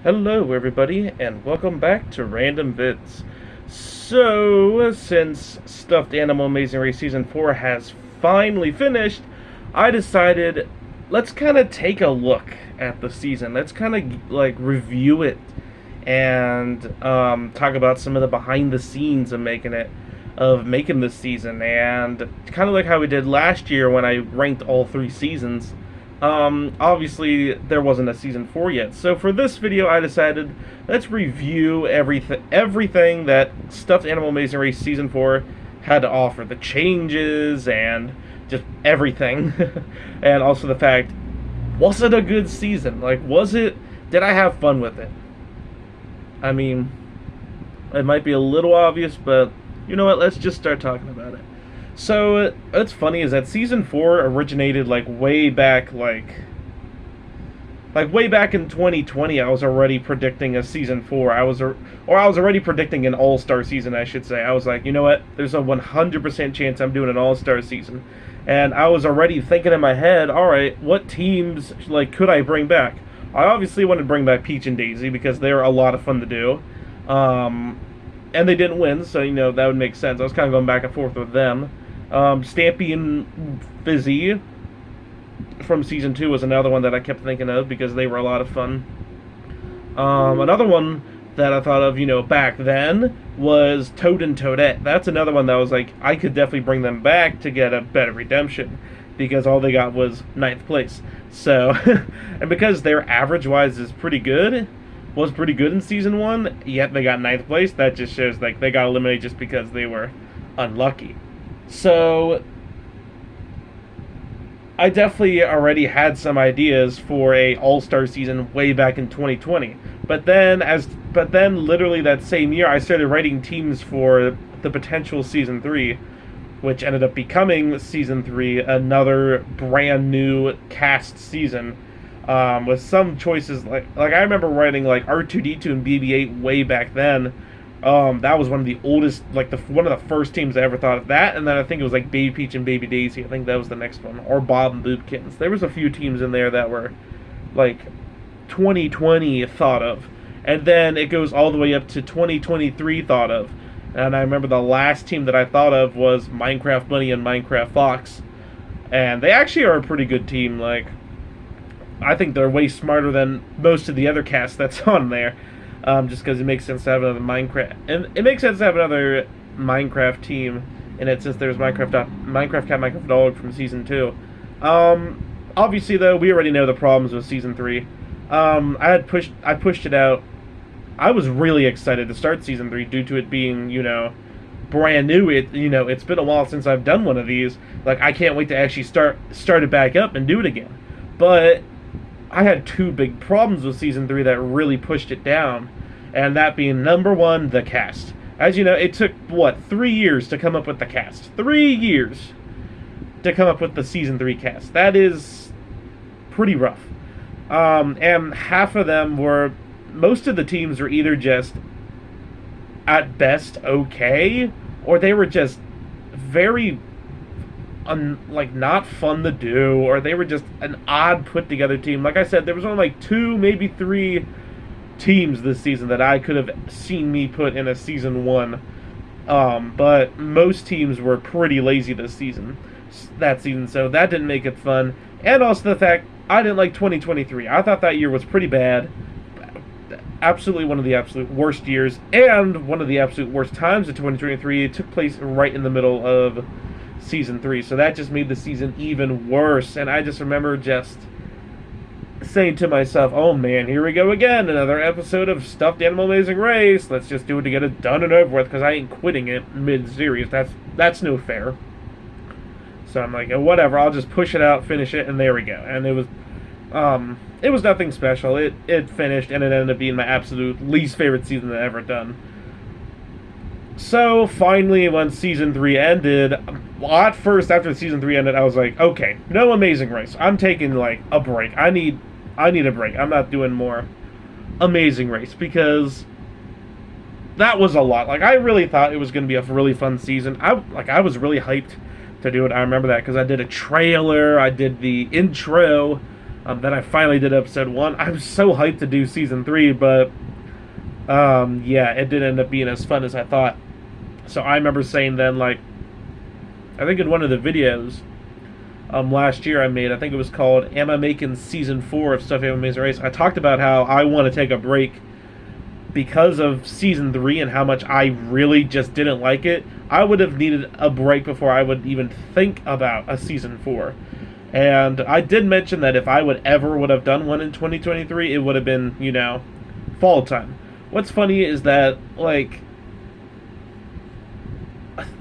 Hello, everybody, and welcome back to Random Vids. So, since Stuffed Animal Amazing Race Season 4 has finally finished, I decided let's kind of take a look at the season. Let's kind of like review it and talk about some of the behind the scenes of making this season, and kind of like how we did last year when I ranked all three seasons. Obviously, there wasn't a season 4 yet, so for this video, I decided let's review everything that Stuffed Animal Amazing Race Season 4 had to offer, the changes and just everything, and also the fact, was it a good season? Like, did I have fun with it? I mean, it might be a little obvious, but you know what? Let's just start talking about it. So what's funny is that season 4 originated like way back in 2020. I was already predicting a season 4. I was already predicting an all-star season, I should say. I was like, you know what? There's a 100% chance I'm doing an all-star season, and I was already thinking in my head, all right, what teams like could I bring back? I obviously wanted to bring back Peach and Daisy because they're a lot of fun to do. And they didn't win, so that would make sense. I was kind of going back and forth with them. Stampy and Fizzy from season 2 was another one that I kept thinking of because they were a lot of fun. Another one that I thought of, back then was Toad and Toadette. That's another one that was like, I could definitely bring them back to get a better redemption because all they got was 9th place. So, and because their average-wise was pretty good in season 1, yet they got 9th place, that just shows like they got eliminated just because they were unlucky. So I definitely already had some ideas for a all-star season way back in 2020. But then literally that same year I started writing teams for the potential season 3, which ended up becoming season 3, another brand new cast season. With some choices like I remember writing like R2D2 and BB-8 way back then. That was one of the oldest, like one of the first teams I ever thought of that, and then I think it was like Baby Peach and Baby Daisy. I think that was the next one, or Bob and Boopkins. There was a few teams in there that were like 2020 thought of, and then it goes all the way up to 2023 thought of. And I remember the last team that I thought of was Minecraft Bunny and Minecraft Fox, and they actually are a pretty good team. Like, I think they're way smarter than most of the other casts that's on there. Just because it makes sense to have another Minecraft, and it makes sense to have another Minecraft team in it since there's Minecraft Cat, Minecraft Dog from season 2. Obviously though, we already know the problems with season 3. I pushed it out. I was really excited to start season 3 due to it being, brand new. It's been a while since I've done one of these. Like, I can't wait to actually start it back up and do it again. But I had two big problems with season 3 that really pushed it down, and that being number one, the cast. As you know, it took 3 years to come up with the cast. 3 years to come up with the season 3 cast. That is pretty rough. And most of the teams were either just at best okay, or they were just very not fun to do, or they were just an odd put together team. Like I said, there was only like 2, maybe 3 teams this season that I could have seen me put in a season 1. But most teams were pretty lazy that season, so that didn't make it fun. And also the fact I didn't like 2023. I thought that year was pretty bad. Absolutely one of the absolute worst years, and one of the absolute worst times of 2023. It took place right in the middle of season 3, so that just made the season even worse. And I just remember just saying to myself, oh man, here we go again, another episode of Stuffed Animal Amazing Race. Let's just do it to get it done and over with, because I ain't quitting it mid-series. That's no fair. So I'm like, whatever, I'll just push it out, finish it, and there we go. And it was nothing special. It finished, and it ended up being my absolute least favorite season I've ever done. So finally, when season 3 ended, at first after season 3 ended, I was like, okay, no Amazing Race. I'm taking like a break. I need a break. I'm not doing more Amazing Race because that was a lot. Like, I really thought it was going to be a really fun season. I was really hyped to do it. I remember that because I did a trailer, I did the intro, Then I finally did episode 1. I was so hyped to do season 3, but yeah, it didn't end up being as fun as I thought. So I remember saying then, like, I think in one of the videos last year I made, I think it was called "Am I Making Season 4 of Stuff Amazing Race?" I talked about how I want to take a break because of season 3 and how much I really just didn't like it. I would have needed a break before I would even think about a season 4. And I did mention that if I would have done one in 2023, it would have been, fall time. What's funny is that, like,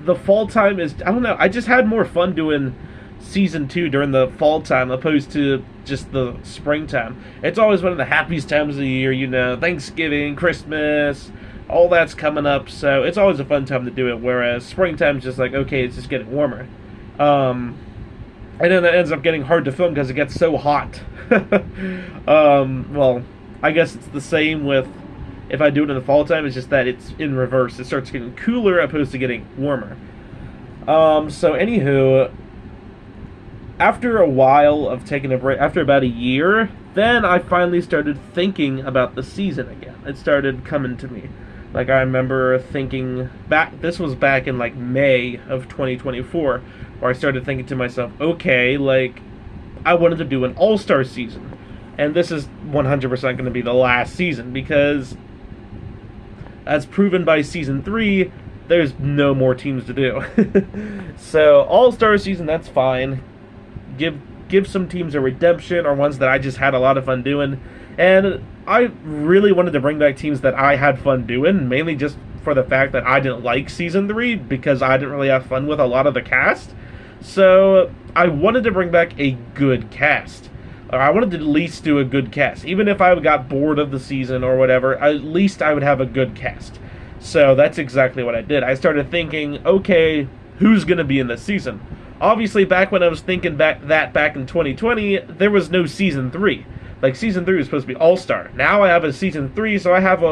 the fall time is, I don't know, I just had more fun doing season 2 during the fall time opposed to just the springtime. It's always one of the happiest times of the year, Thanksgiving, Christmas, all that's coming up, so it's always a fun time to do it, whereas springtime's just like, okay, it's just getting warmer. And then it ends up getting hard to film because it gets so hot. Well, I guess it's the same with if I do it in the fall time, it's just that it's in reverse. It starts getting cooler opposed to getting warmer. So anywho, after a while of taking a break, after about a year, then I finally started thinking about the season again. It started coming to me. Like, I remember thinking back, this was back in like May of 2024, where I started thinking to myself, okay, like, I wanted to do an all-star season. And this is 100% going to be the last season, because as proven by season 3, there's no more teams to do. So, all-star season, that's fine. Give some teams a redemption, or ones that I just had a lot of fun doing. And I really wanted to bring back teams that I had fun doing, mainly just for the fact that I didn't like season 3, because I didn't really have fun with a lot of the cast. So I wanted to bring back a good cast. I wanted to at least do a good cast. Even if I got bored of the season or whatever, at least I would have a good cast. So that's exactly what I did. I started thinking, okay, who's going to be in this season? Obviously, back when I was thinking back in 2020, there was no season 3. Like, season 3 was supposed to be all-star. Now I have a season 3, so I have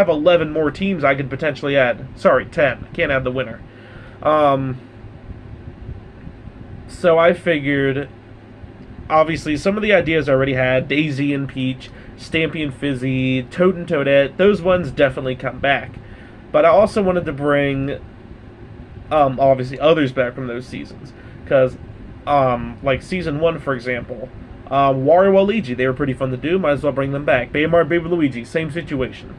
11 more teams I could potentially add. Sorry, 10. I can't add the winner. So I figured, obviously, some of the ideas I already had, Daisy and Peach, Stampy and Fizzy, Toad and Toadette, those ones definitely come back. But I also wanted to bring, obviously, others back from those seasons. Because, like season 1, for example, Wario Waluigi, they were pretty fun to do, might as well bring them back. Baby Luigi, same situation.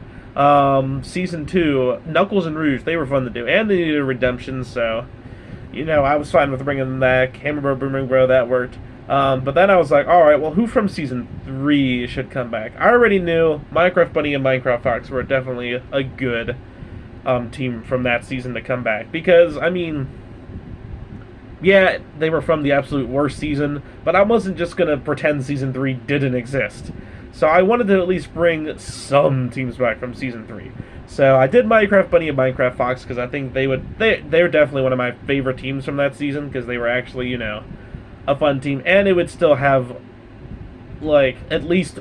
Season 2, Knuckles and Rouge, they were fun to do, and they needed a redemption, so, I was fine with bringing them back. Hammer Bro, Boomerang Bro, that worked. But then I was like, alright, well, who from season 3 should come back? I already knew Minecraft Bunny and Minecraft Fox were definitely a good team from that season to come back, because, I mean, yeah, they were from the absolute worst season, but I wasn't just going to pretend season 3 didn't exist. So I wanted to at least bring some teams back from season 3. So I did Minecraft Bunny and Minecraft Fox, because I think they're definitely one of my favorite teams from that season, because they were actually, a fun team, and it would still have, like, at least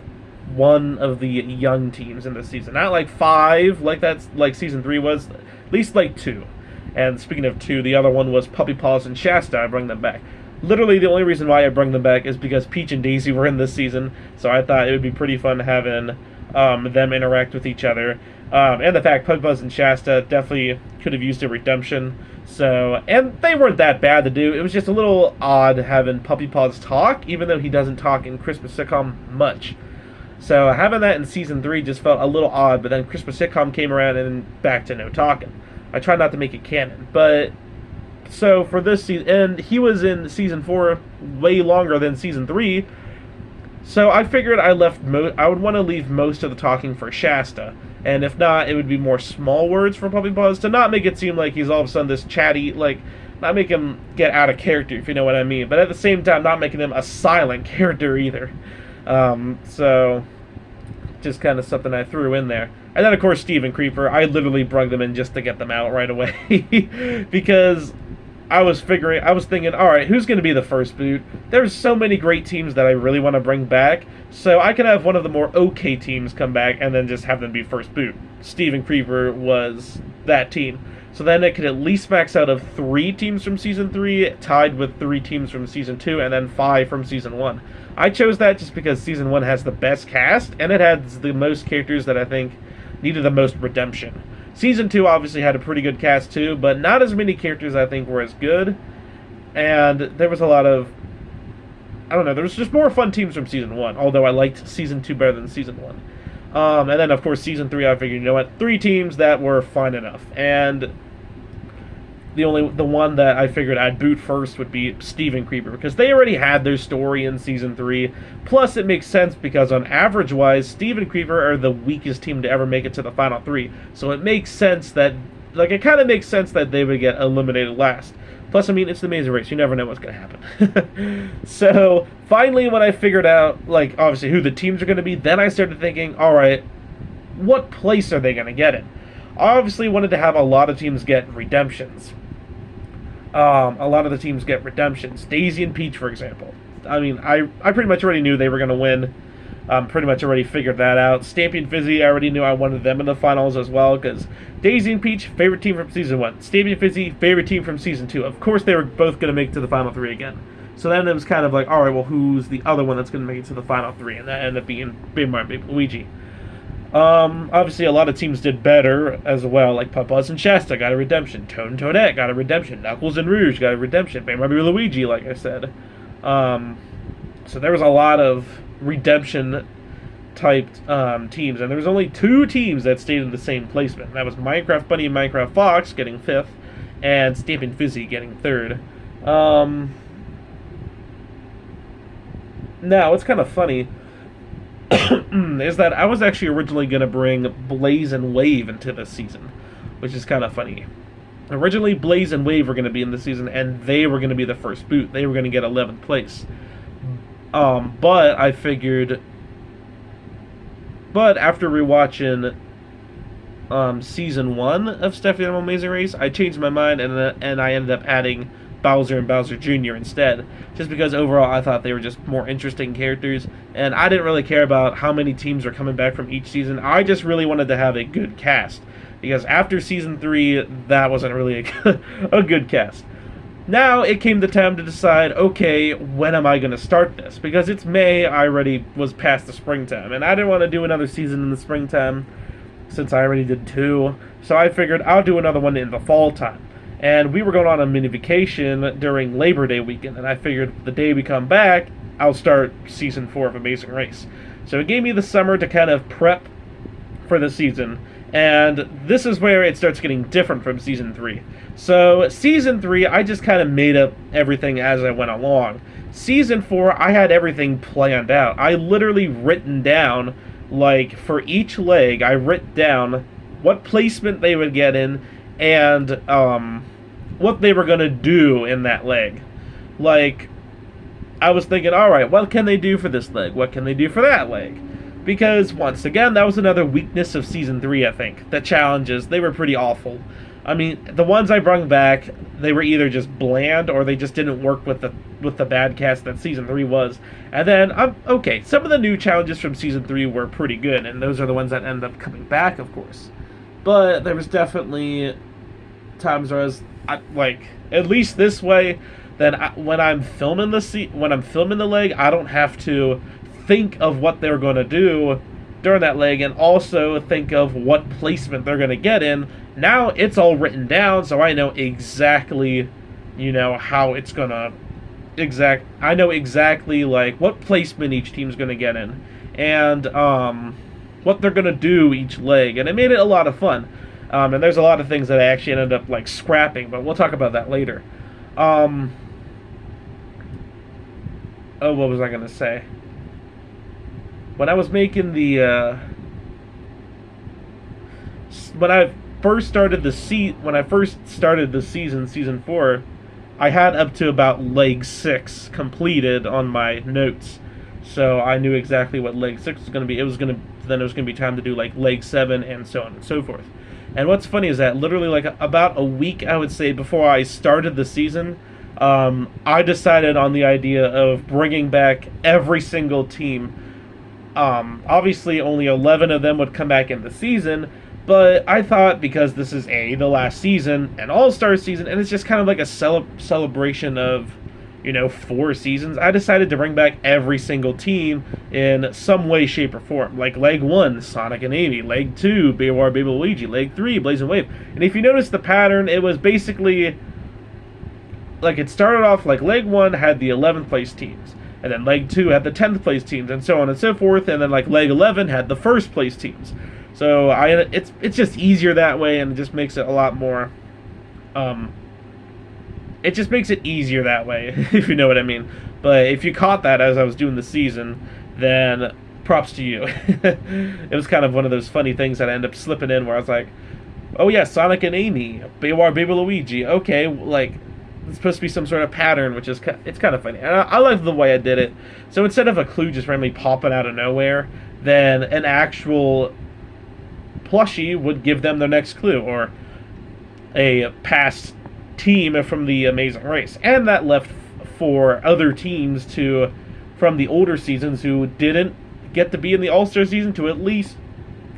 one of the young teams in the season. Not like 5, like season 3 was, at least like 2. And speaking of 2, the other one was Puppy Paws and Shasta. I bring them back. Literally, the only reason why I bring them back is because Peach and Daisy were in this season, so I thought it would be pretty fun having them interact with each other. And the fact Puppy Paws and Shasta definitely could have used a redemption. So, and they weren't that bad to do. It was just a little odd having Puppy Paws talk, even though he doesn't talk in Christmas Sitcom much. So having that in season 3 just felt a little odd, but then Christmas Sitcom came around and back to no talking. I tried not to make it canon, but so for this season, and he was in season 4 way longer than season 3, so I figured I would want to leave most of the talking for Shasta, and if not, it would be more small words for Puppy Paws to not make it seem like he's all of a sudden this chatty, like, not make him get out of character, if you know what I mean, but at the same time, not making him a silent character either. So just kind of something I threw in there. And then, of course, Steve and Creeper, I literally brought them in just to get them out right away. Because I was thinking, alright, who's going to be the first boot? There's so many great teams that I really want to bring back, so I can have one of the more okay teams come back and then just have them be first boot. Steve and Creeper was that team. So then it could at least max out of 3 teams from season 3, tied with 3 teams from season 2, and then 5 from season 1. I chose that just because season 1 has the best cast, and it has the most characters that I think needed the most redemption. Season 2 obviously had a pretty good cast too, but not as many characters I think were as good, and there was a lot of, I don't know, there was just more fun teams from season 1, although I liked season 2 better than season 1. And then, of course, season 3, I figured, you know what, 3 teams that were fine enough. And the one that I figured I'd boot first would be Steven Creeper, because they already had their story in season 3. Plus, it makes sense because on average-wise, Steven Creeper are the weakest team to ever make it to the final 3. So it makes sense that, like, it kind of makes sense that they would get eliminated last. Plus, I mean, it's the Amazing Race. You never know what's going to happen. So, finally, when I figured out, like, obviously who the teams are going to be, then I started thinking, all right, what place are they going to get in? I obviously wanted to have a lot of teams get redemptions. A lot of the teams get redemptions. Daisy and Peach, for example. I mean, I pretty much already knew they were going to win. Pretty much already figured that out. Stampy and Fizzy, I already knew I wanted them in the finals as well, because Daisy and Peach, favorite team from Season 1. Stampy and Fizzy, favorite team from Season 2. Of course, they were both going to make it to the final 3 again. So then it was kind of like, alright, well, who's the other one that's going to make it to the final 3? And that ended up being Baby Mario and Baby Luigi. Obviously, a lot of teams did better as well, like Papa and Shasta got a redemption. Toad and Toadette got a redemption. Knuckles and Rouge got a redemption. Baby Mario and Luigi, like I said. So there was a lot of redemption typed teams, and there was only 2 teams that stayed in the same placement. And that was Minecraft Bunny and Minecraft Fox getting 5th, and Stampin' Fizzy getting 3rd. Now, what's kind of funny is that I was actually originally going to bring Blaze and Wave into this season, which is kind of funny. Originally, Blaze and Wave were going to be in the season, and they were going to be the first boot. They were going to get 11th place. But I figured... But after rewatching Season 1 of Stephanie Animal Amazing Race, I changed my mind, and I ended up adding Bowser and Bowser Jr. instead. Just because overall I thought they were just more interesting characters, and I didn't really care about how many teams are coming back from each season. I just really wanted to have a good cast. Because after Season 3, that wasn't really a good cast. Now it came the time to decide, okay, when am I going to start this? Because it's May, I already was past the springtime, and I didn't want to do another season in the springtime, since I already did 2. So I figured I'll do another one in the fall time. And we were going on a mini vacation during Labor Day weekend, and I figured the day we come back, I'll start Season 4 of Amazing Race. So it gave me the summer to kind of prep for the season, and this is where it starts getting different from Season 3. So Season 3, I just kind of made up everything as I went along. Season 4, I had everything planned out. I literally written down, like, for each leg, I wrote down what placement they would get in, and what they were going to do in that leg. Like, I was thinking, alright, what can they do for this leg? What can they do for that leg? Because, once again, that was another weakness of Season 3, I think. The challenges, they were pretty awful. I mean, the ones I brought back, they were either just bland, or they just didn't work with the bad cast that Season 3 was. And then, okay, some of the new challenges from Season 3 were pretty good, and those are the ones that end up coming back, of course. But there was definitely times where I was, like, at least this way, that when I'm filming the leg, I don't have to think of what they're going to do during that leg, and also think of what placement they're going to get in. Now it's all written down, so I know exactly, how it's going to I know exactly, like, what placement each team's going to get in, and what they're going to do each leg, and it made it a lot of fun. And there's a lot of things that I actually ended up, like, scrapping, but we'll talk about that later. Oh, what was I going to say? When I was making the, when I first started the season, Season 4, I had up to about leg 6 completed on my notes. So I knew exactly what leg 6 was going to be. Then it was going to be time to do, like, leg 7 and so on and so forth. And what's funny is that literally, like, about a week, I would say, before I started the season, I decided on the idea of bringing back every single team. Obviously, only 11 of them would come back in the season, But I thought because this is the last season, an all-star season, and it's just kind of like a celebration of, 4 seasons, I decided to bring back every single team in some way, shape, or form. Like Leg 1, Sonic and Amy. Leg 2, Baby Luigi. Leg 3, Blazing Wave. And if you notice the pattern, it was basically, like, it started off like Leg 1 had the 11th place teams. And then Leg 2 had the 10th place teams, and so on and so forth. And then, like, Leg 11 had the first place teams. So it's just easier that way, and it just makes it a lot more. It just makes it easier that way, if you know what I mean. But if you caught that as I was doing the season, then props to you. It was kind of one of those funny things that I ended up slipping in, where I was like, "Oh yeah, Sonic and Amy, Baby Luigi." Okay, like it's supposed to be some sort of pattern, which is it's kind of funny. And I like the way I did it. So instead of a clue just randomly popping out of nowhere, then an actual plushie would give them their next clue, or a past team from the Amazing Race, and that left for other teams from the older seasons who didn't get to be in the All-Star season to at least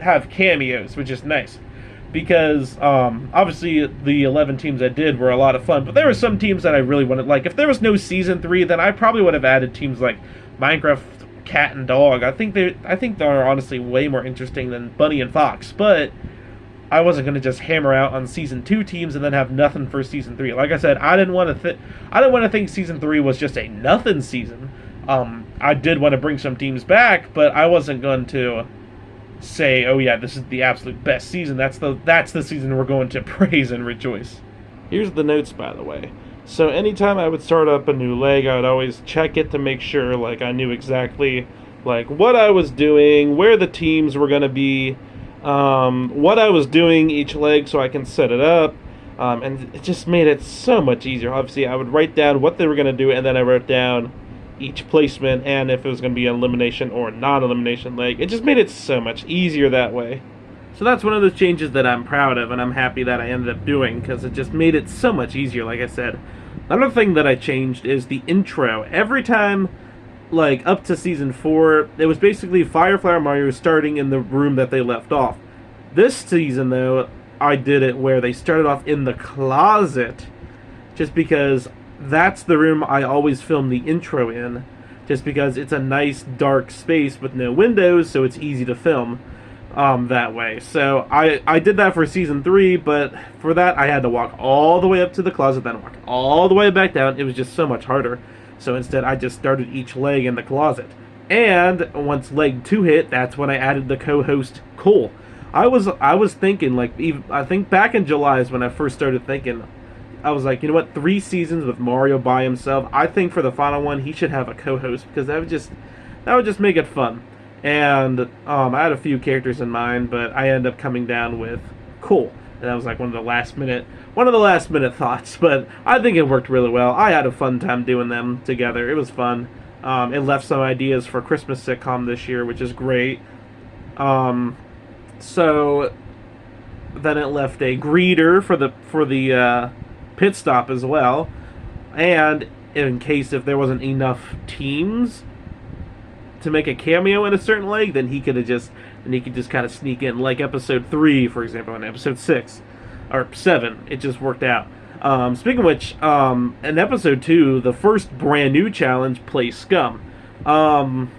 have cameos, which is nice. Because obviously the 11 teams I did were a lot of fun, but there were some teams that I really wanted. Like if there was no season 3, then I probably would have added teams like Minecraft Cat and Dog. I think they're honestly way more interesting than Bunny and Fox, but I wasn't going to just hammer out on season 2 teams and then have nothing for season 3. Like I said, I didn't want to think season 3 was just a nothing season. I did want to bring some teams back, but I wasn't going to say, "Oh yeah, this is the absolute best season. That's the season we're going to praise and rejoice." Here's the notes, by the way. So anytime I would start up a new leg, I would always check it to make sure like I knew exactly like what I was doing, where the teams were going to be, what I was doing each leg so I can set it up, and it just made it so much easier. Obviously, I would write down what they were going to do, and then I wrote down each placement and if it was going to be an elimination or non-elimination leg. It just made it so much easier that way. So that's one of those changes that I'm proud of, and I'm happy that I ended up doing, because it just made it so much easier, like I said. Another thing that I changed is the intro. Every time, like, up to Season 4, it was basically Firefly and Mario starting in the room that they left off. This season, though, I did it where they started off in the closet, just because that's the room I always film the intro in, just because it's a nice dark space with no windows, so it's easy to film that way. So I did that for Season 3, but for that I had to walk all the way up to the closet, then walk all the way back down. It was just so much harder. So instead I just started each leg in the closet. And once leg 2 hit, that's when I added the co-host Cole. I was thinking, like, I think back in July is when I first started thinking, I was like, you know what, 3 seasons with Mario by himself, I think for the final one he should have a co-host, because that would just make it fun. And I had a few characters in mind, but I ended up coming down with Cole. And that was like one of the last minute thoughts, but I think it worked really well. I had a fun time doing them together. It was fun. It left some ideas for Christmas sitcom this year, which is great. So then it left a greeter for the pit stop as well. And in case if there wasn't enough teams to make a cameo in a certain leg, then he could just kind of sneak in, like episode 3, for example, and episode 6 or 7. It just worked out. Speaking of which, in episode 2, the first brand new challenge, Play Scum. The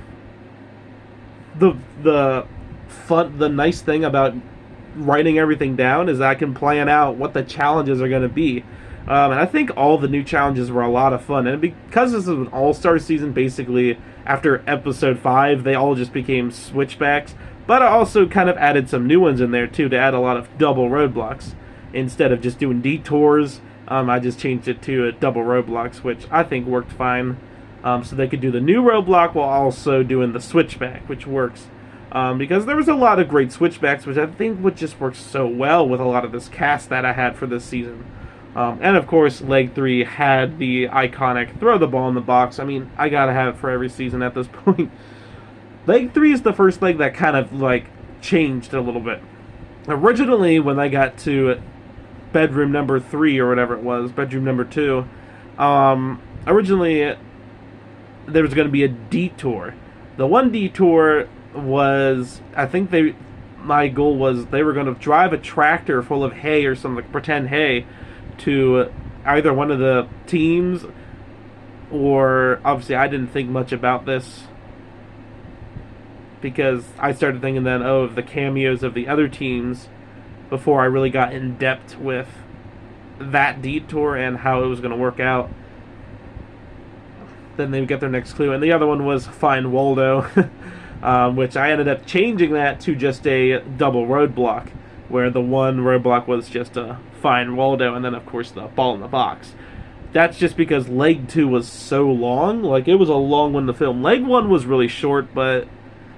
nice thing about writing everything down is I can plan out what the challenges are going to be. And I think all the new challenges were a lot of fun. And because this is an all-star season, basically, after episode 5, they all just became switchbacks. But I also kind of added some new ones in there, too, to add a lot of double roadblocks. Instead of just doing detours, I just changed it to double roadblocks, which I think worked fine. So they could do the new roadblock while also doing the switchback, which works. Because there was a lot of great switchbacks, which I think would just work so well with a lot of this cast that I had for this season. And of course, leg 3 had the iconic throw the ball in the box. I mean, I gotta have it for every season at this point. Leg 3 is the first leg that kind of, like, changed a little bit. Originally, when I got to bedroom number 3, or whatever it was, bedroom number 2, originally, there was going to be a detour. The one detour was, I think my goal was they were going to drive a tractor full of hay or some like pretend hay to either one of the teams, or obviously I didn't think much about this because I started thinking then, of the cameos of the other teams before I really got in depth with that detour and how it was going to work out. Then they get their next clue, and the other one was Find Waldo, which I ended up changing that to just a double roadblock, where the one roadblock was just a Find Waldo, and then of course the ball in the box. That's just because Leg 2 was so long. Like, it was a long one to film. Leg 1 was really short, but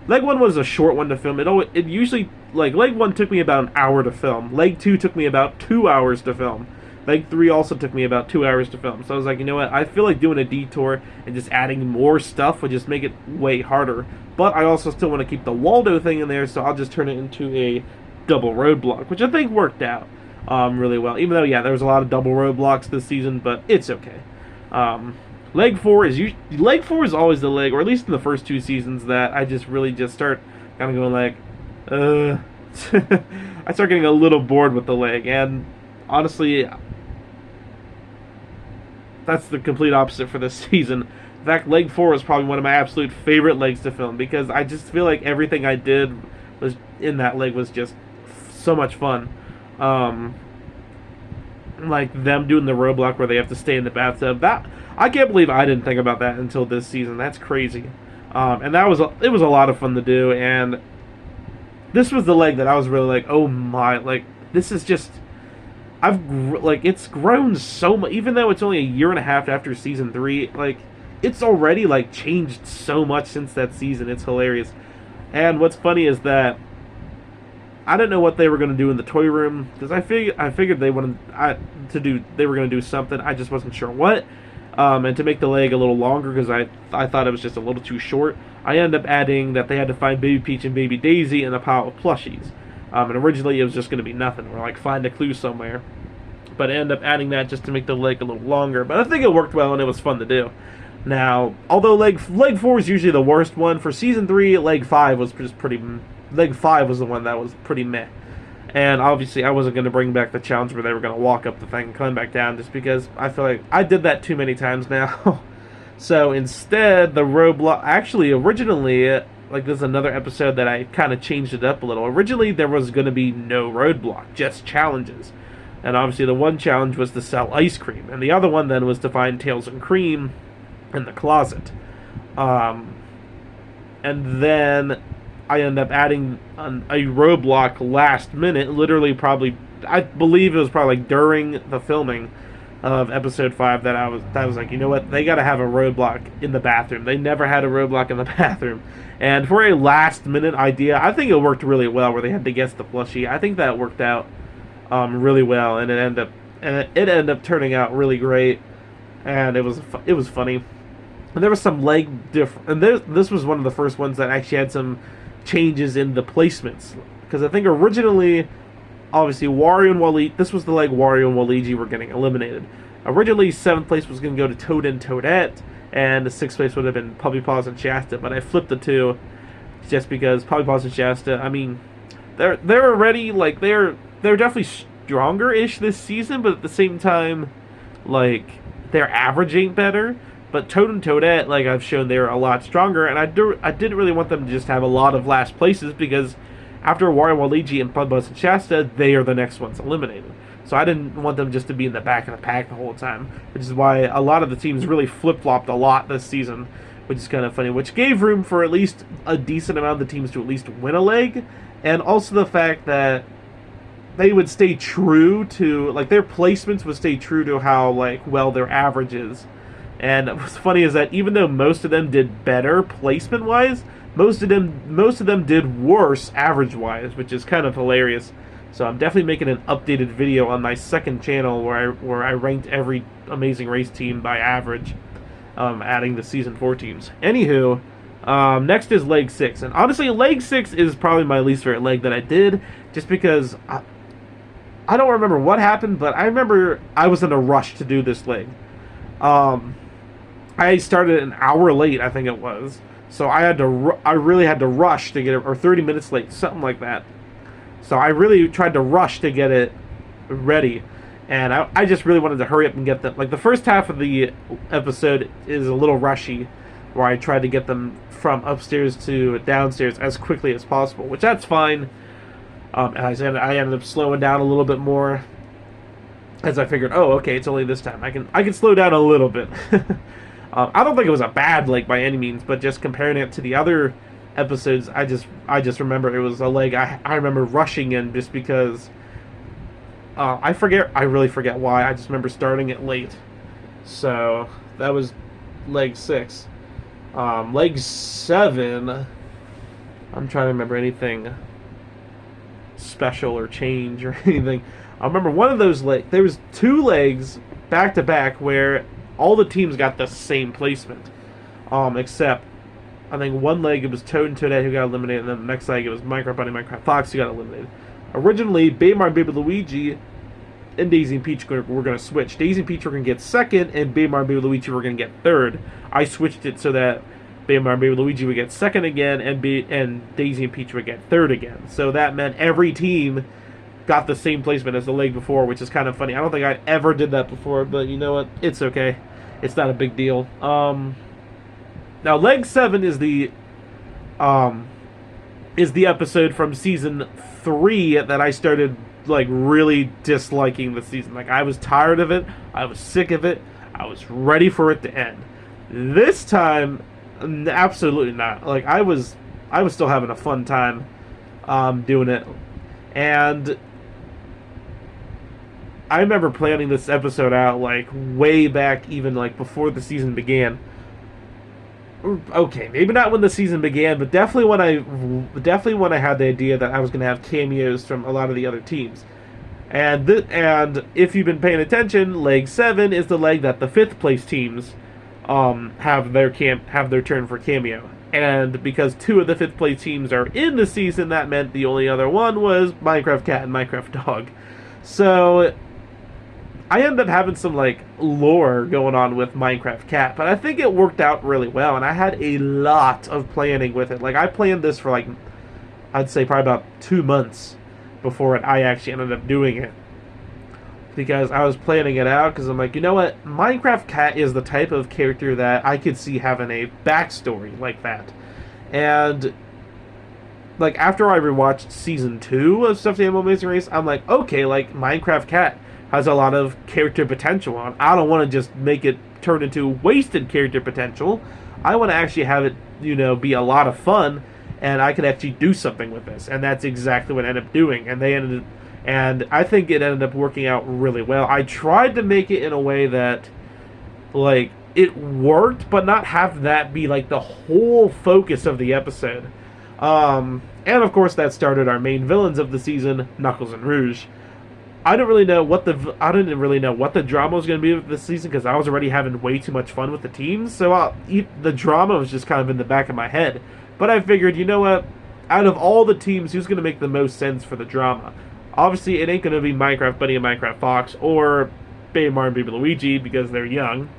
Leg 1 was a short one to film. It usually, like, Leg 1 took me about an hour to film. Leg 2 took me about 2 hours to film. Leg 3 also took me about 2 hours to film. So I was like, you know what, I feel like doing a detour and just adding more stuff would just make it way harder. But I also still want to keep the Waldo thing in there, so I'll just turn it into a double roadblock, which I think worked out really well. Even though, yeah, there was a lot of double roadblocks this season, but it's okay. Leg 4 is always the leg, or at least in the first 2 seasons, that I just really just start kind of going like, I start getting a little bored with the leg, and honestly, that's the complete opposite for this season. In fact, Leg 4 was probably one of my absolute favorite legs to film, because I just feel like everything I did was in that leg was just so much fun. Like them doing the roadblock where they have to stay in the bathtub. That, I can't believe I didn't think about that until this season. That's crazy. And it was a lot of fun to do, and this was the leg that I was really like, oh my, like, this is just, it's grown so much. Even though it's only a year and a half after season 3, like, it's already like changed so much since that season. It's hilarious. And what's funny is that I didn't know what they were going to do in the toy room, because I figured they were going to do something. I just wasn't sure what. And to make the leg a little longer, because I thought it was just a little too short, I ended up adding that they had to find Baby Peach and Baby Daisy in a pile of plushies. And originally it was just going to be nothing, or like find a clue somewhere. But I ended up adding that just to make the leg a little longer. But I think it worked well and it was fun to do. Now, although leg 4 is usually the worst one, for season 3, Leg 5 was just pretty. Leg 5 was the one that was pretty meh. And obviously I wasn't going to bring back the challenge where they were going to walk up the thing and come back down, just because I feel like I did that too many times now. So instead, the roadblock, actually originally, like, there's another episode that I kind of changed it up a little. Originally there was going to be no roadblock, just challenges. And obviously the one challenge was to sell ice cream, and the other one then was to find Tails and Cream in the closet. And then I ended up adding a roadblock last minute, literally probably, I believe it was probably like during the filming of episode 5 that I was like, you know what, they gotta have a roadblock in the bathroom. They never had a roadblock in the bathroom. And for a last minute idea, I think it worked really well, where they had to guess the plushie. I think that worked out really well, and it ended up turning out really great, and it was funny. And there was some leg different, and this was one of the first ones that actually had some changes in the placements, because I think originally, obviously, Wario and Waluigi, this was the leg Wario and Waluigi were getting eliminated. Originally, 7th place was going to go to Toad and Toadette, and the 6th place would have been Puppy Paws and Shasta, but I flipped the two, just because Puppy Paws and Shasta, I mean, they're already, like, they're definitely stronger-ish this season, but at the same time, like, their average ain't better. But Toad and Toadette, like I've shown, they're a lot stronger, and I didn't really want them to just have a lot of last places, because after Wario, Waluigi, and Puppy Paws and Shasta, they are the next ones eliminated. So I didn't want them just to be in the back of the pack the whole time, which is why a lot of the teams really flip-flopped a lot this season, which is kind of funny, which gave room for at least a decent amount of the teams to at least win a leg, and also the fact that they would stay true to, like, their placements would stay true to how, like, well their average is. And what's funny is that even though most of them did better placement-wise, most of them did worse average-wise, which is kind of hilarious. So I'm definitely making an updated video on my second channel where I ranked every Amazing Race team by average, adding the Season 4 teams. Anywho, next is Leg 6. And honestly, Leg 6 is probably my least favorite leg that I did, just because I don't remember what happened, but I remember I was in a rush to do this leg. I started an hour late, I think it was. So I really had to rush to get it, or 30 minutes late, something like that. So I really tried to rush to get it ready. And I just really wanted to hurry up and get them. Like, the first half of the episode is a little rushy, where I tried to get them from upstairs to downstairs as quickly as possible, which that's fine. As I ended up slowing down a little bit more, as I figured, oh, okay, it's only this time. I can slow down a little bit. I don't think it was a bad leg by any means, but just comparing it to the other episodes, I just remember it was a leg I remember rushing in just because I really forget why. I just remember starting it late. So that was leg 6. Leg 7, I'm trying to remember anything special or change or anything. I remember one of those legs, there was 2 legs back to back where all the teams got the same placement. Except, I think one leg it was Toad and Toadette who got eliminated, and then the next leg it was Minecraft Bunny, Minecraft Fox who got eliminated. Originally, Baby Baby Luigi and Daisy and Peach were going to switch. Daisy and Peach were going to get second, and Baby Baby Luigi were going to get third. I switched it so that Baby Baby Luigi would get second again, and Daisy and Peach would get third again. So that meant every team got the same placement as the leg before, which is kind of funny. I don't think I ever did that before, but you know what? It's okay. It's not a big deal. Now, leg 7 is the episode from season 3 that I started like really disliking the season. Like, I was tired of it. I was sick of it. I was ready for it to end. This time, absolutely not. Like, I was still having a fun time doing it, and I remember planning this episode out like way back, even like before the season began. Okay, maybe not when the season began, but definitely when I had the idea that I was going to have cameos from a lot of the other teams. And if you've been paying attention, leg 7 is the leg that the 5th place teams have their turn for cameo. And because 2 of the 5th place teams are in the season, that meant the only other one was Minecraft Cat and Minecraft Dog. So I ended up having some like lore going on with Minecraft Cat, but I think it worked out really well, and I had a lot of planning with it. Like, I planned this for like, I'd say probably about 2 months before I actually ended up doing it, because I was planning it out because I'm like, you know what, Minecraft Cat is the type of character that I could see having a backstory like that. And like, after I rewatched season 2 of Stuffed Animal Amazing Race, I'm like, okay, like, Minecraft Cat has a lot of character potential on. I don't want to just make it turn into wasted character potential. I want to actually have it, be a lot of fun, and I could actually do something with this. And that's exactly what I ended up doing. And I think it ended up working out really well. I tried to make it in a way that, like, it worked, but not have that be like the whole focus of the episode. And of course, that started our main villains of the season, Knuckles and Rouge. I didn't really know what the drama was going to be this season, because I was already having way too much fun with the teams. So the drama was just kind of in the back of my head. But I figured, you know what? Out of all the teams, who's going to make the most sense for the drama? Obviously, it ain't going to be Minecraft Bunny and Minecraft Fox or Baby Mario and Baby Luigi, because they're young.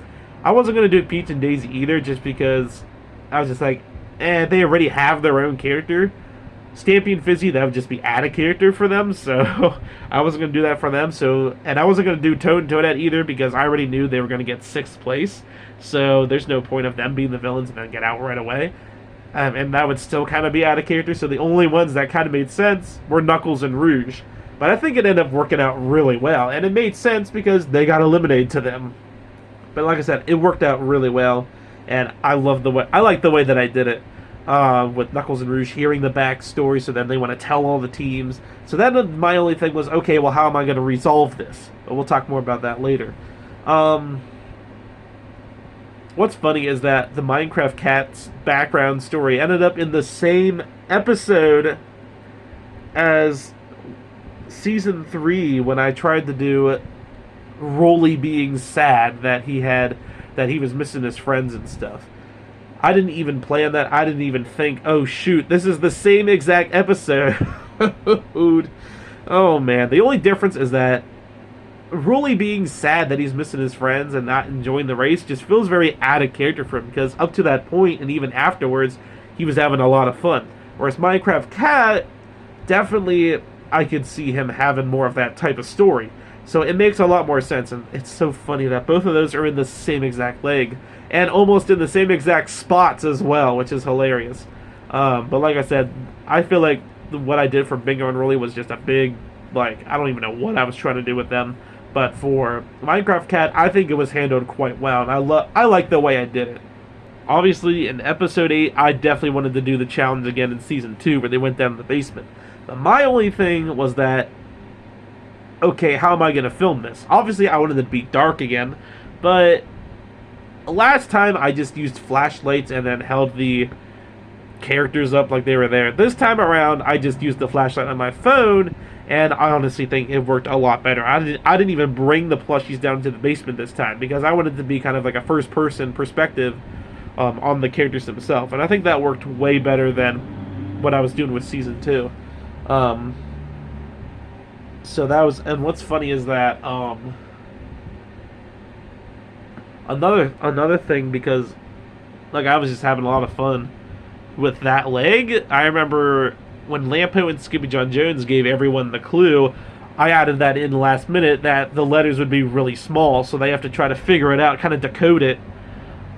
I wasn't going to do Peach and Daisy either, just because I was just like, they already have their own character. Stampy and Fizzy, that would just be add a character for them, so I wasn't going to do that for them. And I wasn't going to do Toad and Toadette either, because I already knew they were going to get 6th place, so there's no point of them being the villains and then get out right away. And that would still kind of be out of character, so the only ones that kind of made sense were Knuckles and Rouge. But I think it ended up working out really well, and it made sense because they got eliminated to them. But like I said, it worked out really well, and I like the way that I did it. With Knuckles and Rouge hearing the backstory, so then they want to tell all the teams. So then my only thing was, okay, well, how am I going to resolve this? But we'll talk more about that later. What's funny is that the Minecraft Cat's background story ended up in the same episode as Season 3, when I tried to do Rolly being sad that he was missing his friends and stuff. I didn't even plan that. I didn't even think, oh shoot, this is the same exact episode. Oh man. The only difference is that Rolly being sad that he's missing his friends and not enjoying the race just feels very out of character for him, because up to that point and even afterwards, he was having a lot of fun. Whereas Minecraft Cat definitely I could see him having more of that type of story. So it makes a lot more sense, and it's so funny that both of those are in the same exact leg, and almost in the same exact spots as well, which is hilarious. But like I said, I feel like what I did for Bingo and Rolly was just a big, like, I don't even know what I was trying to do with them. But for Minecraft Cat, I think it was handled quite well, and I like the way I did it. Obviously, in episode 8, I definitely wanted to do the challenge again in season 2, where they went down to the basement. But my only thing was that, okay, how am I going to film this? Obviously, I wanted to be dark again, but last time I just used flashlights and then held the characters up like they were there. This time around, I just used the flashlight on my phone, and I honestly think it worked a lot better. I didn't even bring the plushies down to the basement this time, because I wanted it to be kind of like a first-person perspective on the characters themselves, and I think that worked way better than what I was doing with Season 2. So that was, and what's funny is that another thing, because like I was just having a lot of fun with that leg. I remember when Lampo and Skippy John Jones gave everyone the clue, I added that in last minute that the letters would be really small, so they have to try to figure it out, kind of decode it,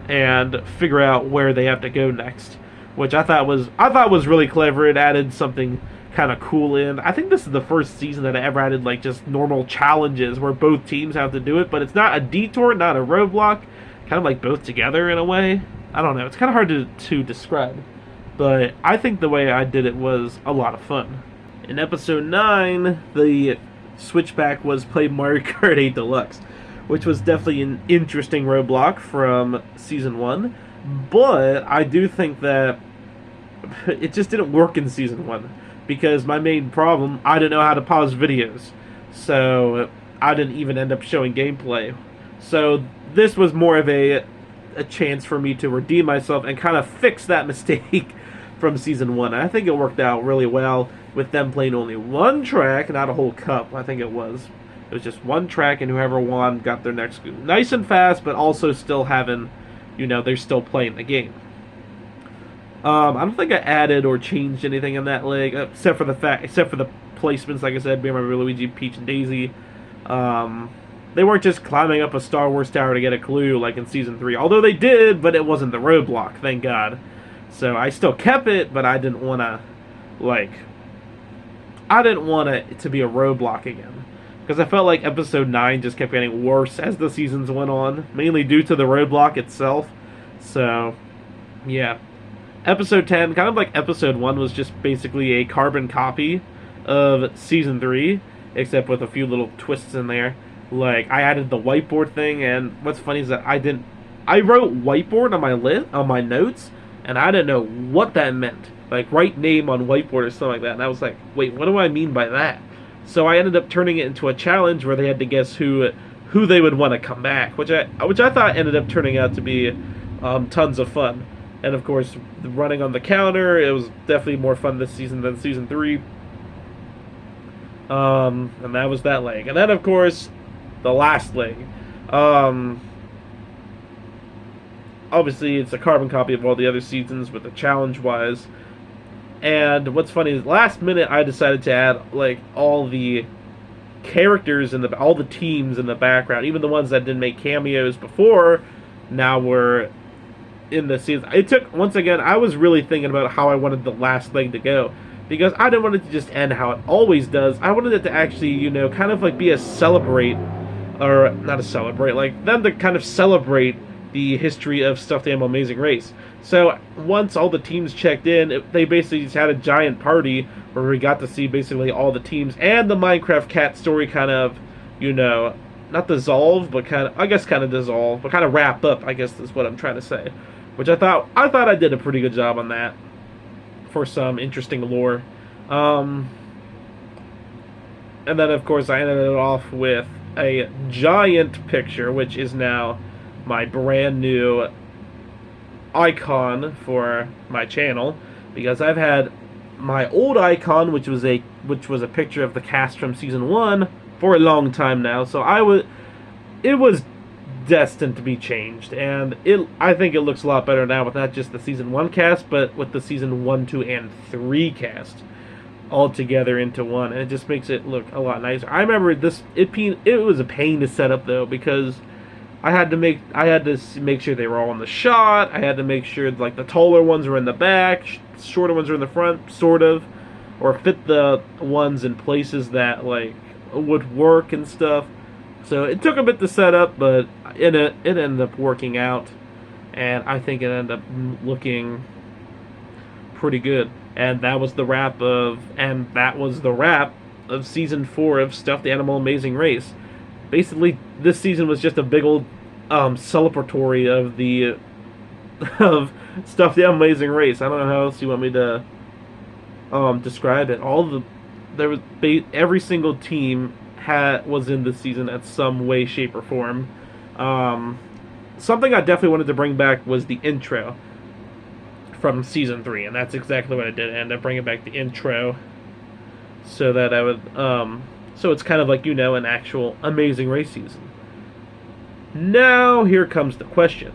and figure out where they have to go next, which I thought was really clever. It added something kind of cool in. I think this is the first season that I ever added like just normal challenges where both teams have to do it, but it's not a detour, not a roadblock, kind of like both together in a way. I don't know. It's kind of hard to describe, but I think the way I did it was a lot of fun. In episode 9, the switchback was play Mario Kart 8 Deluxe, which was definitely an interesting roadblock from Season 1, but I do think that it just didn't work in Season 1, because my main problem, I didn't know how to pause videos, so I didn't even end up showing gameplay. So this was more of a chance for me to redeem myself and kind of fix that mistake from Season 1. I think it worked out really well with them playing only one track, not a whole cup. I think it was just one track, and whoever won got their next scoop. Nice and fast, but also still having, they're still playing the game. I don't think I added or changed anything in that leg, except for the placements. Like I said, being Mario, Luigi, Peach, and Daisy. They weren't just climbing up a Star Wars tower to get a clue like in Season 3. Although they did, but it wasn't the roadblock, thank God. So I still kept it, but I didn't want to, I didn't want it to be a roadblock again. Because I felt like episode 9 just kept getting worse as the seasons went on, mainly due to the roadblock itself. So, yeah. Episode 10, kind of like episode 1, was just basically a carbon copy of Season 3, except with a few little twists in there. Like, I added the whiteboard thing, and what's funny is that I wrote whiteboard on my notes, and I didn't know what that meant. Like, write name on whiteboard or something like that, and I was like, wait, what do I mean by that? So I ended up turning it into a challenge where they had to guess who they would want to come back, which I thought ended up turning out to be tons of fun. And of course, running on the counter, it was definitely more fun this season than Season 3. And that was that leg. And then of course, the last leg. Obviously, it's a carbon copy of all the other seasons with the challenge-wise. And what's funny is, last minute I decided to add all the characters and all the teams in the background, even the ones that didn't make cameos before, now were in the season. It took, once again, I was really thinking about how I wanted the last leg to go, because I didn't want it to just end how it always does. I wanted it to actually, kind of be a celebrate, or not a celebrate, them to kind of celebrate the history of Stuffed Animal Amazing Race. So once all the teams checked in, they basically just had a giant party where we got to see basically all the teams, and the Minecraft Cat story kind of, not dissolve, but kind of dissolve, but kind of wrap up, I guess is what I'm trying to say. Which I thought I did a pretty good job on that for some interesting lore. And then of course I ended it off with a giant picture, which is now my brand new icon for my channel, because I've had my old icon, which was a picture of the cast from Season 1, for a long time now. So it was destined to be changed, and I think it looks a lot better now with not just the Season 1 cast, but with the Season 1, 2, and 3 cast. all together into one, and it just makes it look a lot nicer. I remember it was a pain to set up though, because I had to make sure they were all in the shot. I had to make sure like the taller ones were in the back, shorter ones were in the front, sort of, or fit the ones in places that like would work and stuff. So it took a bit to set up, but it ended up working out, and I think it ended up looking pretty good. And that was the wrap of season 4 of Stuffed Animal Amazing Race. Basically, this season was just a big old celebratory of the of Stuffed Animal Amazing Race. I don't know how else you want me to describe it. Every single team was in this season at some way, shape, or form. Something I definitely wanted to bring back was the intro from season 3, and that's exactly what I did. I ended up bringing back the intro so that I would so it's kind of like, an actual Amazing Race season. Now here comes the question: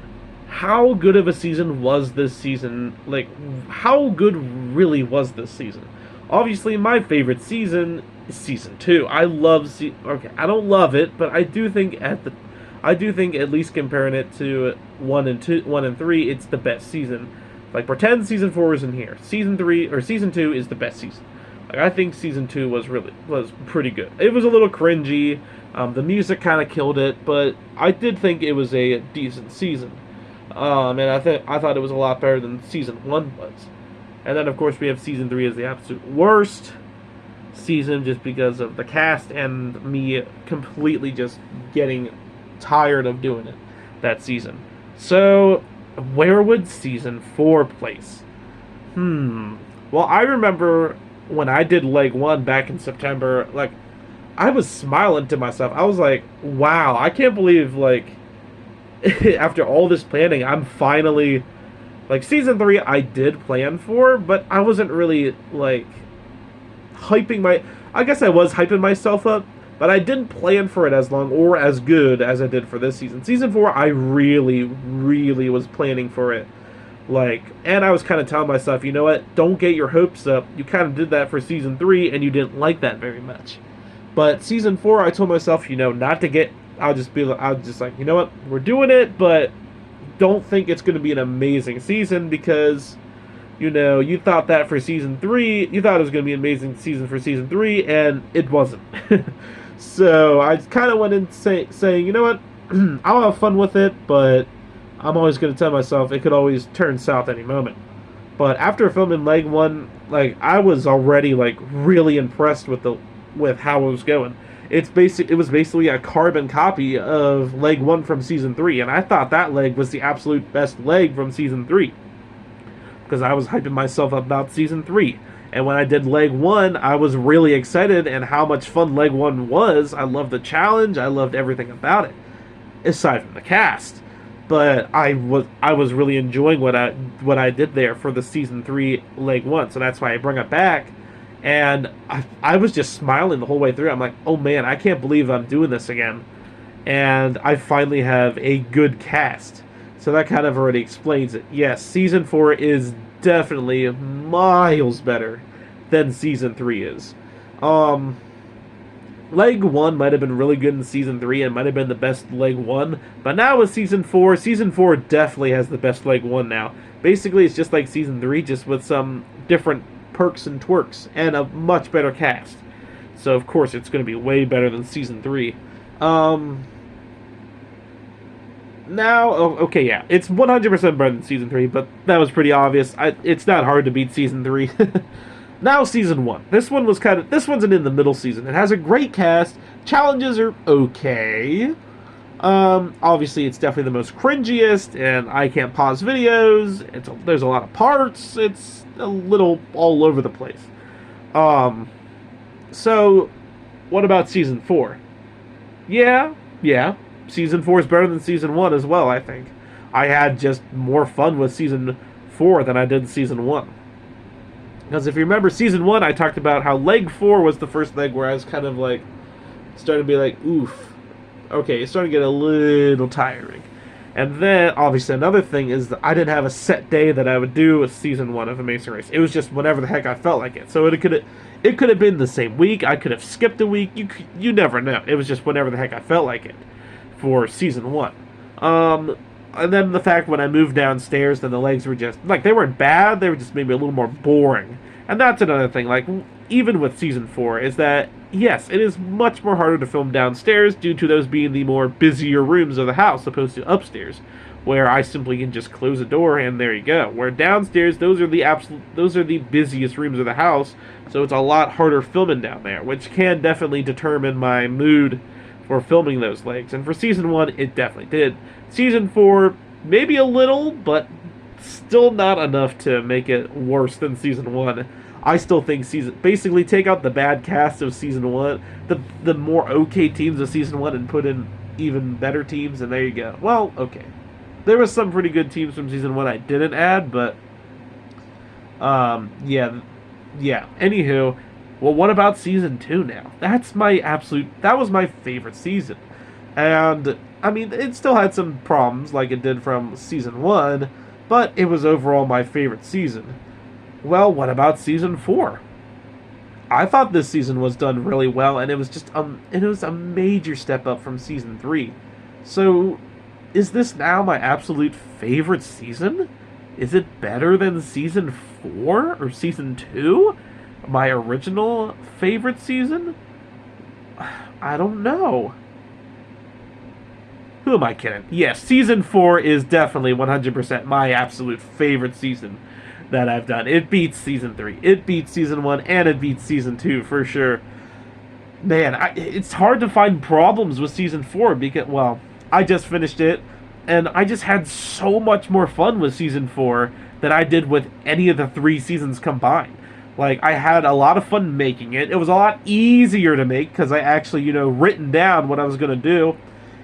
how good of a season was this season? Like, how good really was this season? Obviously, my favorite season is season 2. I don't love it, but I do think at least comparing it to 1 and 3, it's the best season. Like, pretend season 4 isn't here. Season 2 is the best season. Like, I think season 2 was pretty good. It was a little cringy. The music kind of killed it, but I did think it was a decent season. And I thought it was a lot better than season 1 was. And then, of course, we have season 3 as the absolute worst season, just because of the cast and me completely just getting tired of doing it that season. So, where would season 4 place? Well, I remember when I did leg 1 back in September, like, I was smiling to myself. I was like, wow, I can't believe, like, after all this planning, I'm finally, like, season 3 I did plan for, but I wasn't really, like, I guess I was hyping myself up, but I didn't plan for it as long or as good as I did for this season. Season 4, I really, really was planning for it. Like, and I was kind of telling myself, you know what, don't get your hopes up. You kind of did that for season 3, and you didn't like that very much. But season 4, I told myself, not to get, I was just like, you know what, we're doing it, but don't think it's going to be an amazing season, because, you thought that for season 3, you thought it was going to be an amazing season for season 3, and it wasn't. So I kind of went in saying, you know what, I'll have fun with it, but I'm always going to tell myself it could always turn south any moment. But after filming leg 1, like, I was already, like, really impressed with how it was going. It was basically a carbon copy of leg 1 from season 3, and I thought that leg was the absolute best leg from season 3, because I was hyping myself up about season 3. And when I did leg 1, I was really excited, and how much fun leg 1 was. I loved the challenge. I loved everything about it, aside from the cast. But I was really enjoying what I did there for the season 3 leg 1, so that's why I bring it back. And I was just smiling the whole way through. I'm like, oh man, I can't believe I'm doing this again. And I finally have a good cast. So that kind of already explains it. Yes, season 4 is definitely miles better than season 3 is. Leg 1 might have been really good in season 3 and might have been the best leg 1, but now with season 4 definitely has the best leg 1 now. Basically, it's just like season 3, just with some different perks and twerks and a much better cast. So of course it's going to be way better than season 3. It's 100% better than season 3, but that was pretty obvious. It's not hard to beat season 3. Now season 1. This one's an in the middle season. It has a great cast. Challenges are okay. Obviously it's definitely the most cringiest, and I can't pause videos. There's a lot of parts. It's a little all over the place. So what about season 4? Yeah. Season 4 is better than season 1 as well, I think. I had just more fun with season 4 than I did season 1. Because if you remember season 1, I talked about how leg 4 was the first leg where I was kind of starting to be like, oof. Okay, it's starting to get a little tiring. And then, obviously, another thing is that I didn't have a set day that I would do a season 1 of Amazing Race. It was just whenever the heck I felt like it. So it could have been the same week. I could have skipped a week. You never know. It was just whenever the heck I felt like it for season 1. And then the fact when I moved downstairs, then the legs were just like, they weren't bad. They were just maybe a little more boring. And that's another thing. Like, even with season 4, is that yes, it is much more harder to film downstairs due to those being the more busier rooms of the house opposed to upstairs, where I simply can just close a door and there you go. Where downstairs, those are the busiest rooms of the house, so it's a lot harder filming down there, which can definitely determine my mood for filming those legs. And for season 1, it definitely did. Season 4, maybe a little, but still not enough to make it worse than season 1. I still think basically take out the bad cast of season 1, the more okay teams of season 1, and put in even better teams, and there you go. Well, okay. There was some pretty good teams from season 1 I didn't add, but yeah. Anywho, well, what about season 2 now? That was my favorite season. And I mean, it still had some problems like it did from season 1, but it was overall my favorite season. Well, what about season 4? I thought this season was done really well, and it was just it was a major step up from season 3. So, is this now my absolute favorite season? Is it better than season 4 or season 2? My original favorite season? I don't know. Who am I kidding? Yes, season 4 is definitely 100% my absolute favorite season that I've done. It beats season 3. It beats season 1, and it beats season 2 for sure. Man, it's hard to find problems with season 4 because, well, I just finished it, and I just had so much more fun with season 4 than I did with any of the 3 seasons combined. Like, I had a lot of fun making it. It was a lot easier to make because I actually, written down what I was going to do,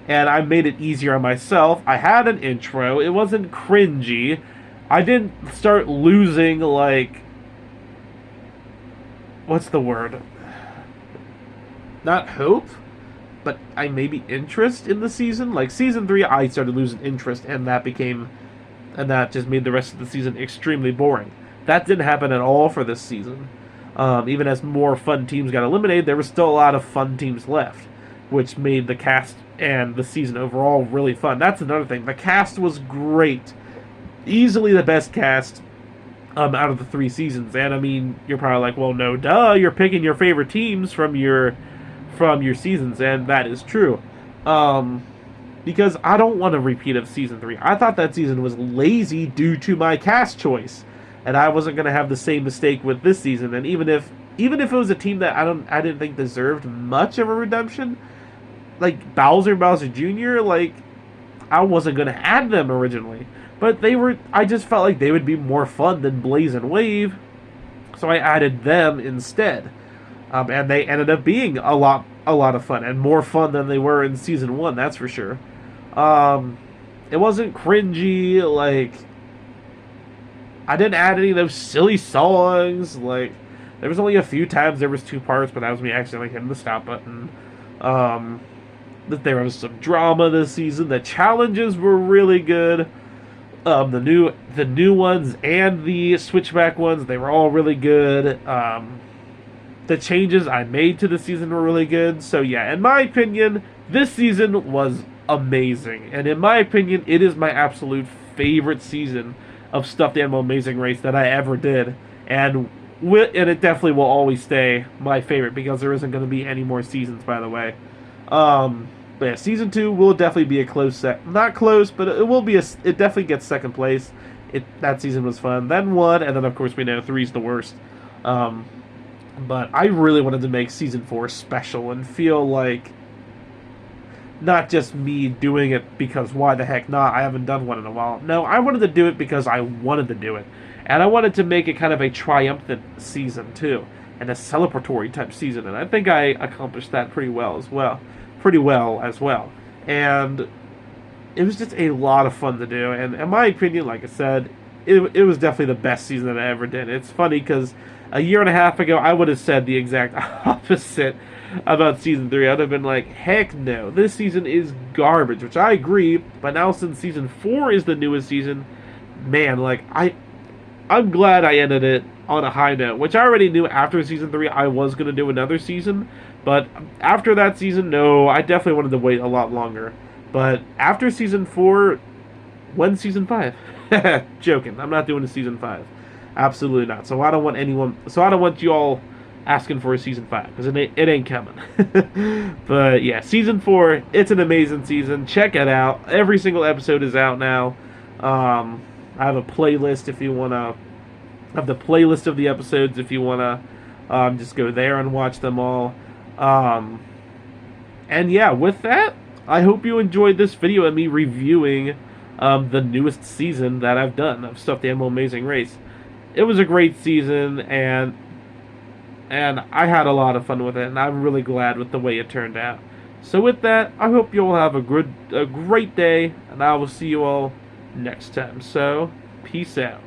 and I made it easier on myself. I had an intro. It wasn't cringy. I didn't start losing, like, what's the word? Not hope, but maybe interest in the season. Like, season 3, I started losing interest, and that just made the rest of the season extremely boring. That didn't happen at all for this season. Even as more fun teams got eliminated, there were still a lot of fun teams left, which made the cast and the season overall really fun. That's another thing. The cast was great. Easily the best cast out of the 3 seasons. And I mean, you're probably like, well, no, duh, you're picking your favorite teams from your seasons, and that is true. Because I don't want a repeat of season 3. I thought that season was lazy due to my cast choice, and I wasn't going to have the same mistake with this season. And even if it was a team that I didn't think deserved much of a redemption, like Bowser and Bowser Jr., like, I wasn't going to add them originally. But I just felt like they would be more fun than Blaze and Wave, so I added them instead. And they ended up being a lot of fun, and more fun than they were in season 1, that's for sure. It wasn't cringy, like, I didn't add any of those silly songs, like, there was only a few times there was 2 parts, but that was me accidentally hitting the stop button. There was some drama this season, the challenges were really good. The new ones and the switchback ones, they were all really good. The changes I made to the season were really good. So yeah, in my opinion, this season was amazing. And in my opinion, it is my absolute favorite season of Stuffed Animal Amazing Race that I ever did. And it definitely will always stay my favorite because there isn't going to be any more seasons, by the way. But yeah, season 2 will definitely be a close set. Not close, but it definitely gets second place. That season was fun. Then 1, and then of course we know 3's the worst. But I really wanted to make season 4 special and feel like not just me doing it because why the heck not, I haven't done one in a while. No, I wanted to do it because I wanted to do it. And I wanted to make it kind of a triumphant season too, and a celebratory type season, and I think I accomplished that pretty well as well. And it was just a lot of fun to do, and in my opinion, like I said, it was definitely the best season that I ever did. It's funny because a year and a half ago, I would have said the exact opposite about season 3. I'd have been like, heck no, this season is garbage, which I agree. But now since season 4 is the newest season, man, like I'm glad I ended it on a high note, which I already knew after season 3 I was going to do another season. But after that season, no, I definitely wanted to wait a lot longer. But after season 4, when's season 5? Joking. I'm not doing a season 5. Absolutely not. So I don't want you all asking for a season 5 because it ain't coming. But yeah, season 4, it's an amazing season. Check it out. Every single episode is out now. I have a playlist if you want to. I have the playlist of the episodes if you want to just go there and watch them all. And yeah, with that, I hope you enjoyed this video of me reviewing the newest season that I've done of Stuffed Animal Amazing Race. It was a great season, and I had a lot of fun with it, and I'm really glad with the way it turned out. So with that, I hope you all have a great day, and I will see you all next time. So, peace out.